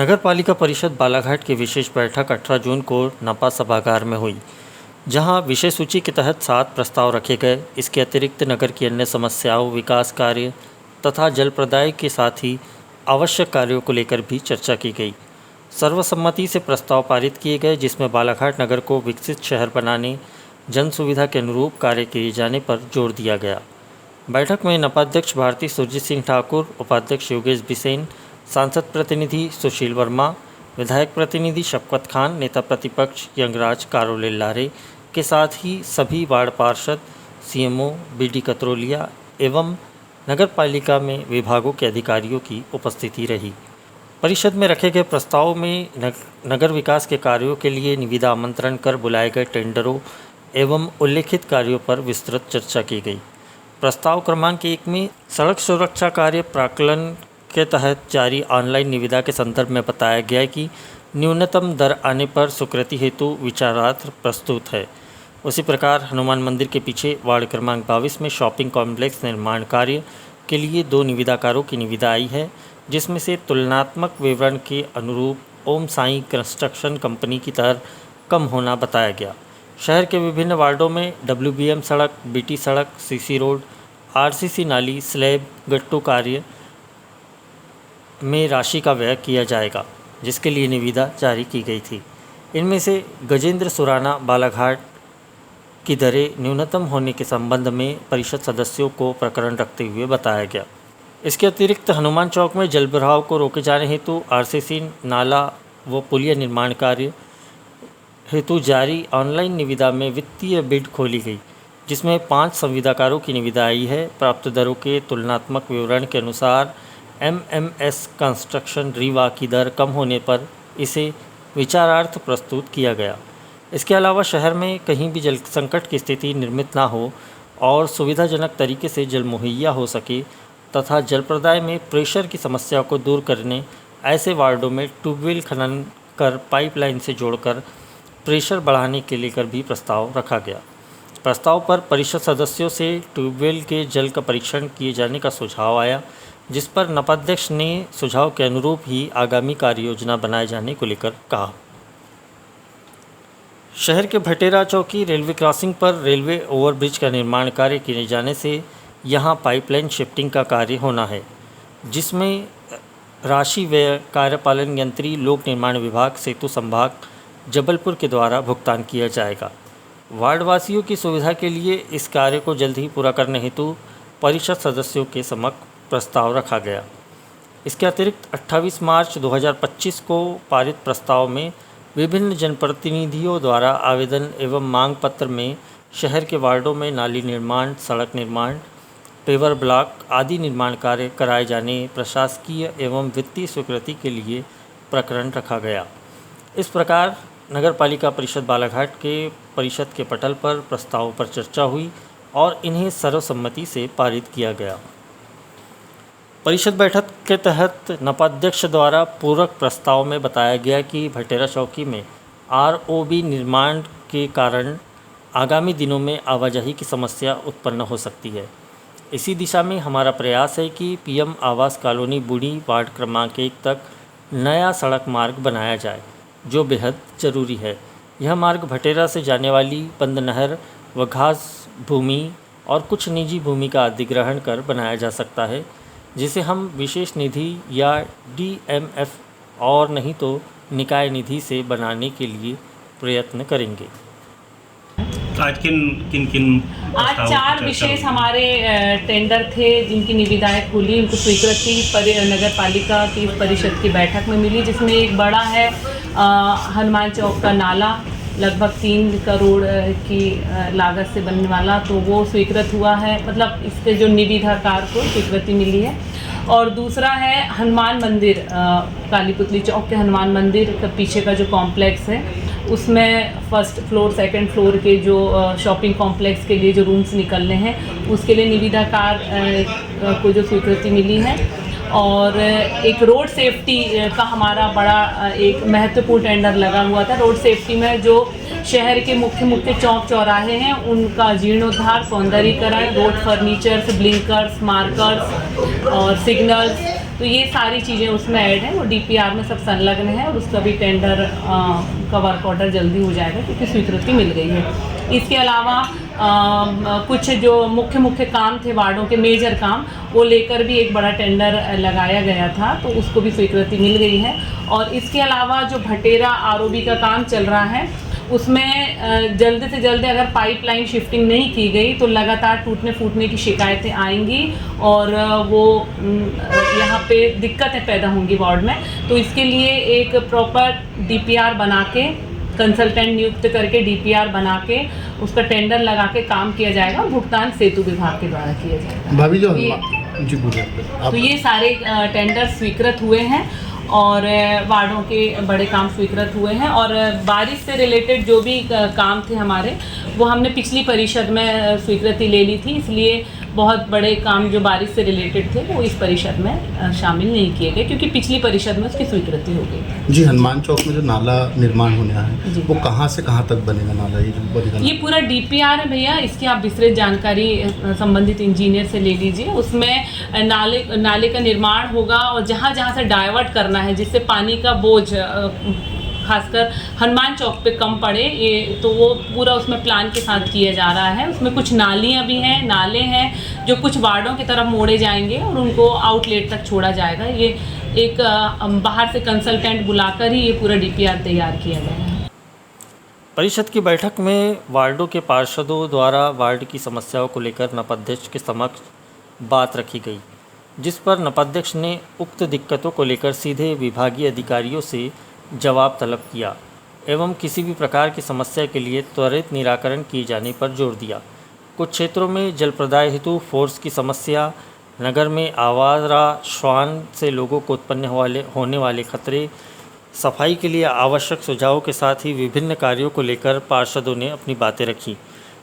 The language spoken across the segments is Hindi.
नगर पालिका परिषद बालाघाट की विशेष बैठक 18 जून को नपा सभागार में हुई, जहां विषय सूची के तहत 7 प्रस्ताव रखे गए। इसके अतिरिक्त नगर की अन्य समस्याओं, विकास कार्य तथा जल प्रदाय के साथ ही आवश्यक कार्यों को लेकर भी चर्चा की गई। सर्वसम्मति से प्रस्ताव पारित किए गए, जिसमें बालाघाट नगर को विकसित शहर बनाने, जन सुविधा के अनुरूप कार्य किए जाने पर जोर दिया गया। बैठक में नपाध्यक्ष भारती सुरजीत सिंह ठाकुर, उपाध्यक्ष योगेश बिसेन, सांसद प्रतिनिधि सुशील वर्मा, विधायक प्रतिनिधि शफकत खान, नेता प्रतिपक्ष यंगराज कारोलेल्लारे के साथ ही सभी वार्ड पार्षद, सीएमओ, बीडी कतरोलिया एवं नगर पालिका में विभागों के अधिकारियों की उपस्थिति रही। परिषद में रखे गए प्रस्ताव में नगर विकास के कार्यों के लिए निविदा आमंत्रण कर बुलाए गए टेंडरों एवं उल्लेखित कार्यों पर विस्तृत चर्चा की गई। प्रस्ताव क्रमांक 1 में सड़क सुरक्षा कार्य प्राक्कलन के तहत जारी ऑनलाइन निविदा के संदर्भ में बताया गया कि न्यूनतम दर आने पर स्वीकृति हेतु विचारार्थ प्रस्तुत है। उसी प्रकार हनुमान मंदिर के पीछे वार्ड क्रमांक 22 में शॉपिंग कॉम्प्लेक्स निर्माण कार्य के लिए 2 निविदाकारों की निविदा आई है, जिसमें से तुलनात्मक विवरण के अनुरूप ओम साई कंस्ट्रक्शन कंपनी की दर कम होना बताया गया। शहर के विभिन्न वार्डों में WBM सड़क, BT सड़क, CC रोड, RCC नाली, स्लैब, गट्टू कार्य में राशि का व्यय किया जाएगा, जिसके लिए निविदा जारी की गई थी। इनमें से गजेंद्र सुराना बालाघाट की दरें न्यूनतम होने के संबंध में परिषद सदस्यों को प्रकरण रखते हुए बताया गया। इसके अतिरिक्त हनुमान चौक में जल बहाव को रोके जाने हेतु RCC नाला व पुलिया निर्माण कार्य हेतु जारी ऑनलाइन निविदा में वित्तीय बिड खोली गई, जिसमें 5 संविदाकारों की निविदा आई है। प्राप्त दरों के तुलनात्मक विवरण के अनुसार MMS कंस्ट्रक्शन रीवा की दर कम होने पर इसे विचारार्थ प्रस्तुत किया गया। इसके अलावा शहर में कहीं भी जल संकट की स्थिति निर्मित ना हो और सुविधाजनक तरीके से जल मुहैया हो सके तथा जल प्रदाय में प्रेशर की समस्या को दूर करने ऐसे वार्डों में ट्यूबवेल खनन कर पाइपलाइन से जोड़कर प्रेशर बढ़ाने के लेकर भी प्रस्ताव रखा गया। प्रस्ताव पर परिषद सदस्यों से ट्यूबवेल के जल का परीक्षण किए जाने का सुझाव आया, जिस पर नपाध्यक्ष ने सुझाव के अनुरूप ही आगामी कार्य योजना बनाए जाने को लेकर कहा। शहर के भटेरा चौकी रेलवे क्रॉसिंग पर रेलवे ओवरब्रिज का निर्माण कार्य किए जाने से यहां पाइपलाइन शिफ्टिंग का कार्य होना है, जिसमें राशि व्यय कार्यपालन यंत्री लोक निर्माण विभाग सेतु संभाग जबलपुर के द्वारा भुगतान किया जाएगा। वार्डवासियों की सुविधा के लिए इस कार्य को जल्द ही पूरा करने हेतु परिषद सदस्यों के समक्ष प्रस्ताव रखा गया। इसके अतिरिक्त 28 मार्च 2025 को पारित प्रस्ताव में विभिन्न जनप्रतिनिधियों द्वारा आवेदन एवं मांग पत्र में शहर के वार्डों में नाली निर्माण, सड़क निर्माण, पेवर ब्लॉक आदि निर्माण कार्य कराए जाने प्रशासकीय एवं वित्तीय स्वीकृति के लिए प्रकरण रखा गया। इस प्रकार नगर पालिका परिषद बालाघाट के परिषद के पटल पर प्रस्तावों पर चर्चा हुई और इन्हें सर्वसम्मति से पारित किया गया। परिषद बैठक के तहत नपाध्यक्ष द्वारा पूरक प्रस्ताव में बताया गया कि भटेरा चौकी में ROB निर्माण के कारण आगामी दिनों में आवाजाही की समस्या उत्पन्न हो सकती है। इसी दिशा में हमारा प्रयास है कि PM आवास कॉलोनी बूढ़ी वार्ड क्रमांक 1 तक नया सड़क मार्ग बनाया जाए, जो बेहद ज़रूरी है। यह मार्ग भटेरा से जाने वाली बंद नहर व घास भूमि और कुछ निजी भूमि का अधिग्रहण कर बनाया जा सकता है, जिसे हम विशेष निधि या DMF और नहीं तो निकाय निधि से बनाने के लिए प्रयत्न करेंगे। आज किन आज 4 विशेष हमारे टेंडर थे, जिनकी निविदाएं खुली, उनको स्वीकृति नगर पालिका की परिषद की बैठक में मिली, जिसमें एक बड़ा है हनुमान चौक का नाला, लगभग 3 करोड़ की लागत से बनने वाला, तो वो स्वीकृत हुआ है, मतलब इसके जो निविदाकार को स्वीकृति मिली है। और दूसरा है हनुमान मंदिर, काली पुतली चौक के हनुमान मंदिर के पीछे का जो कॉम्प्लेक्स है, उसमें फर्स्ट फ्लोर सेकंड फ्लोर के जो शॉपिंग कॉम्प्लेक्स के लिए जो रूम्स निकलने हैं, उसके लिए निविदाकार को जो स्वीकृति मिली है। और एक रोड सेफ्टी का हमारा बड़ा एक महत्वपूर्ण टेंडर लगा हुआ था। रोड सेफ्टी में जो शहर के मुख्य चौक चौराहे हैं, उनका जीर्णोद्धार, सौंदर्यीकरण, रोड फर्नीचर्स, ब्लिंकर्स, मार्कर्स और सिग्नल्स तो ये सारी चीज़ें उसमें ऐड हैं, वो डीपीआर में सब संलग्न है और उसका भी टेंडर का वर्क ऑर्डर जल्दी हो जाएगा क्योंकि स्वीकृति मिल गई है। इसके अलावा कुछ जो मुख्य काम थे वार्डों के मेजर काम, वो लेकर भी एक बड़ा टेंडर लगाया गया था, तो उसको भी स्वीकृति मिल गई है। और इसके अलावा जो भटेरा आरओबी का काम चल रहा है उसमें जल्द से जल्द अगर पाइपलाइन शिफ्टिंग नहीं की गई तो लगातार टूटने फूटने की शिकायतें आएंगी और वो यहाँ पे दिक्कतें पैदा होंगी वार्ड में। तो इसके लिए एक प्रॉपर डीपीआर बना के, कंसल्टेंट नियुक्त करके डीपीआर बना के उसका टेंडर लगा के काम किया जाएगा और भुगतान सेतु विभाग के द्वारा किया जाएगा। भाभी जो जी बोलिए। तो ये सारे टेंडर स्वीकृत हुए हैं और वार्डों के बड़े काम स्वीकृत हुए हैं और बारिश से रिलेटेड जो भी काम थे हमारे वो हमने पिछली परिषद में स्वीकृति ले ली थी, इसलिए बहुत बड़े काम जो बारिश से रिलेटेड थे वो इस परिषद में शामिल नहीं किए गए क्योंकि पिछली परिषद में उसकी स्वीकृति हो गई। जी, हनुमान चौक में जो नाला निर्माण होने है वो कहाँ से कहाँ तक बनेगा नाला? ये जो बनेगा ये पूरा डीपीआर है भैया, इसकी आप विस्तृत जानकारी संबंधित इंजीनियर से ले लीजिए। उसमें नाले का निर्माण होगा और जहाँ जहाँ से डाइवर्ट करना है जिससे पानी का बोझ खासकर हनुमान चौक पे कम पड़े, ये तो वो पूरा उसमें प्लान के साथ किया जा रहा है। उसमें कुछ नालियाँ भी हैं, नाले हैं जो कुछ वार्डों की तरफ मोड़े जाएंगे और उनको आउटलेट तक छोड़ा जाएगा। ये एक बाहर से कंसल्टेंट बुलाकर ही ये पूरा डीपीआर तैयार किया गया है। परिषद की बैठक में वार्डों के पार्षदों द्वारा वार्ड की समस्याओं को लेकर नपाध्यक्ष के समक्ष बात रखी गई, जिस पर नपाध्यक्ष ने उक्त दिक्कतों को लेकर सीधे विभागीय अधिकारियों से जवाब तलब किया एवं किसी भी प्रकार की समस्या के लिए त्वरित निराकरण किए जाने पर जोर दिया। कुछ क्षेत्रों में जल प्रदाय हेतु फोर्स की समस्या, नगर में आवारा श्वान से लोगों को उत्पन्न होने वाले खतरे, सफाई के लिए आवश्यक सुझावों के साथ ही विभिन्न कार्यों को लेकर पार्षदों ने अपनी बातें रखी,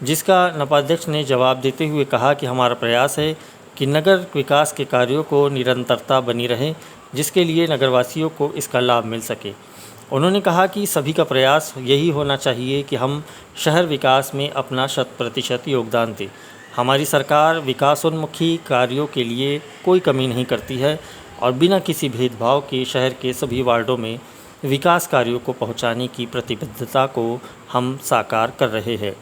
जिसका नपाध्यक्ष ने जवाब देते हुए कहा कि हमारा प्रयास है कि नगर विकास के कार्यों को निरंतरता बनी रहे, जिसके लिए नगरवासियों को इसका लाभ मिल सके। उन्होंने कहा कि सभी का प्रयास यही होना चाहिए कि हम शहर विकास में अपना 100% योगदान दें। हमारी सरकार विकासोन्मुखी कार्यों के लिए कोई कमी नहीं करती है और बिना किसी भेदभाव के शहर के सभी वार्डों में विकास कार्यों को पहुंचाने की प्रतिबद्धता को हम साकार कर रहे हैं।